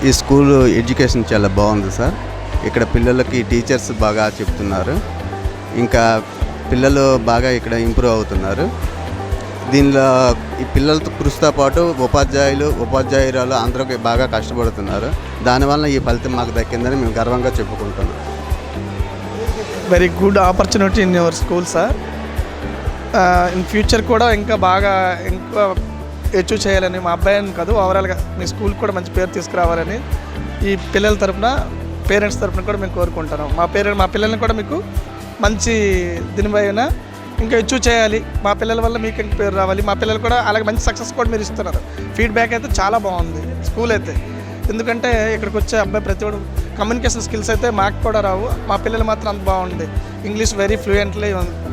ఈ school education చాలా బాగుంది సార్. ఇక్కడ పిల్లలకి టీచర్స్ బాగా చెప్తున్నారు. ఇంకా పిల్లలు బాగా ఇక్కడ ఇంప్రూవ్ అవుతున్నారు. దీనిలో ఈ పిల్లలతో కృషితో పాటు ఉపాధ్యాయురాలు అందరూ బాగా కష్టపడుతున్నారు. దానివల్ల ఈ ఫలితం మాకు దక్కిందని మేము గర్వంగా చెప్పుకుంటున్నాం. Very good opportunity in your school sir. In future కూడా ఇంకా అచీవ్ చేయాలని మా అబ్బాయిని కాదు, ఓవరాల్గా మీ స్కూల్ కూడా మంచి పేరు తీసుకురావాలని ఈ పిల్లల తరఫున, పేరెంట్స్ తరఫున కూడా మేము కోరుకుంటున్నాం. మా పిల్లల్ని కూడా మీకు మంచి దీనిపైన ఇంకా అచీవ్ చేయాలి. మా పిల్లల వల్ల మీకు ఇంకా పేరు రావాలి. మా పిల్లలు కూడా అలాగే మంచి సక్సెస్ కూడా మీరు ఇస్తున్నారు. ఫీడ్బ్యాక్ అయితే చాలా బాగుంది స్కూల్ అయితే. ఎందుకంటే ఇక్కడికి వచ్చే అబ్బాయి ప్రతి ఒక్కరు కమ్యూనికేషన్ స్కిల్స్ అయితే మాకు కూడా రావు. మా పిల్లలు మాత్రం అంత బాగుంది. ఇంగ్లీష్ వెరీ ఫ్లూయెంట్లీ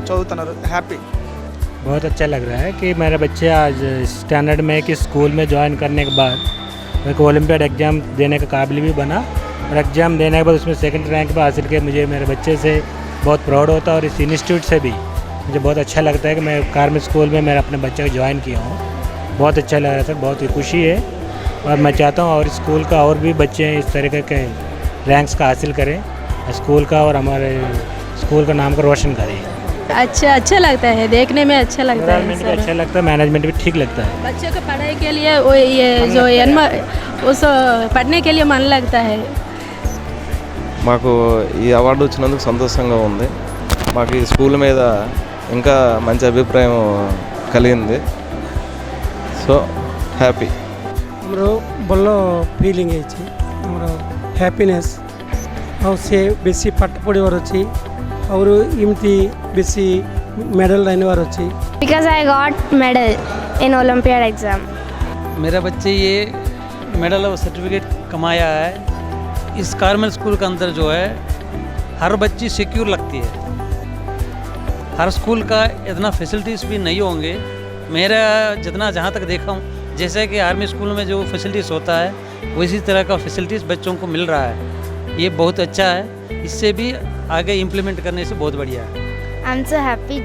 చదువుతున్నారు. హ్యాపీ. बहुत अच्छा लग रहा है कि मेरे बच्चे आज स्टैंडर्ड में कि स्कूल में ज्वाइन करने के बाद मेरे को ओलंपियाड एग्ज़ाम देने का काबिल भी बना और एग्ज़ाम देने के बाद उसमें सेकंड रैंक पर हासिल किया। मुझे मेरे बच्चे से बहुत प्राउड होता है और इस इंस्टीट्यूट से भी मुझे बहुत अच्छा लगता है कि मैं कार्मिक स्कूल में मेरा अपने बच्चे को ज्वाइन किया हूँ। बहुत अच्छा लग रहा है सर, बहुत ही खुशी है और मैं चाहता हूँ और स्कूल का और भी बच्चे इस तरीके के रैंक्स का हासिल करें, स्कूल का और हमारे स्कूल का नाम को रोशन करें। अच्छा लगता है, देखने में अच्छा लगता है। भी अच्छा लगता है, मैनेजमेंट भी ठीक लगता है। बच्चों को पढ़ाई के लिए उस पढ़ने के लिए मन लगता है। మాకు ఈ అవార్డు వచ్చినందుకు సంతోషంగా ఉంది. మాకు ఈ స్కూల్ మీద ఇంకా మంచి అభిప్రాయం కలిగింది. So happy. हमरो बोलो फीलिंग है हमरो हैप्पीनेस और से बेसी पाठ पढ़ीवार अच्छी और इमती बेसी मेडल रहने वार अच्छी। Because I got medal in Olympiad exam. मेरा बच्चे ये मेडल और सर्टिफिकेट कमाया है। इस कार्मल स्कूल के अंदर जो है हर बच्ची सिक्योर लगती है। हर स्कूल का इतना फैसिलिटीज़ भी नहीं होंगे। मेरा जितना जहाँ तक देखा हूँ, जैसे कि आर्मी स्कूल में जो फैसिलिटीज़ होता है वैसी तरह का फैसिलिटीज़ बच्चों को मिल रहा है। ये बहुत अच्छा है। इससे भी आगे इम्प्लीमेंट करने से बहुत बढ़िया है। I'm so happy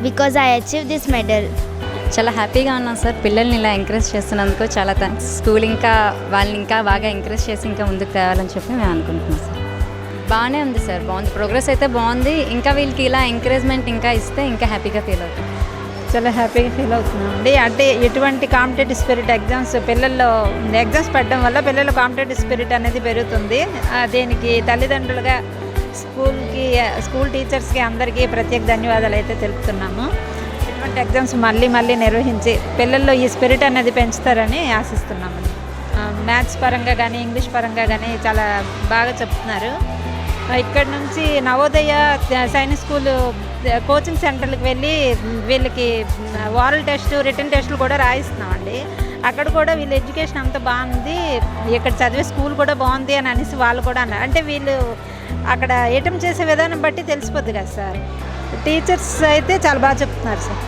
because I achieved this medal. చాలా హ్యాపీగా ఉన్నాం సార్. పిల్లల్ని ఇలా ఎంకరేజ్ చేస్తున్నందుకు చాలా థ్యాంక్స్. స్కూల్ ఇంకా వాళ్ళని ఇంకా బాగా ఎంకరేజ్ చేసి ఇంకా ముందుకు తేవాలని చెప్పి మేము అనుకుంటున్నాం సార్. బాగానే ఉంది సార్, బాగుంది. ప్రోగ్రెస్ అయితే బాగుంది. ఇంకా వీళ్ళకి ఇలా ఎంకరేజ్మెంట్ ఇంకా ఇస్తే ఇంకా హ్యాపీగా ఫీల్ అవుతాం. చాలా హ్యాపీగా ఫీల్ అవుతున్నాం అండి. అంటే ఎటువంటి కాంపిటేటివ్ స్పిరిట్ ఎగ్జామ్స్ పిల్లల్లో ఎగ్జామ్స్ పెట్టడం వల్ల పిల్లల కాంపిటేటివ్ స్పిరిట్ అనేది పెరుగుతుంది. దీనికి తల్లిదండ్రులుగా స్కూల్ టీచర్స్కి అందరికీ ప్రత్యేక ధన్యవాదాలు అయితే తెలుపుతున్నాము. ఇటువంటి ఎగ్జామ్స్ మళ్ళీ నిర్వహించి పిల్లల్లో ఈ స్పిరిట్ అనేది పెంచుతారని ఆశిస్తున్నాము. మ్యాథ్స్ పరంగా కానీ ఇంగ్లీష్ పరంగా కానీ చాలా బాగా చెప్తున్నారు. ఇక్కడ నుంచి నవోదయ సైనిక్ స్కూల్ కోచింగ్ సెంటర్లకు వెళ్ళి వీళ్ళకి ఓరల్ టెస్ట్, రిటన్ టెస్టులు కూడా రాయిస్తున్నామండి. అక్కడ కూడా వీళ్ళ ఎడ్యుకేషన్ అంత బాగుంది, ఇక్కడ చదివే స్కూల్ కూడా బాగుంది అని అనేసి వాళ్ళు కూడా అన్నారు. అంటే వీళ్ళు అక్కడ అటెంప్ట్ చేసే విధానం బట్టి తెలిసిపోద్ది కదా సార్. టీచర్స్ అయితే చాలా బాగా చెప్తున్నారు సార్.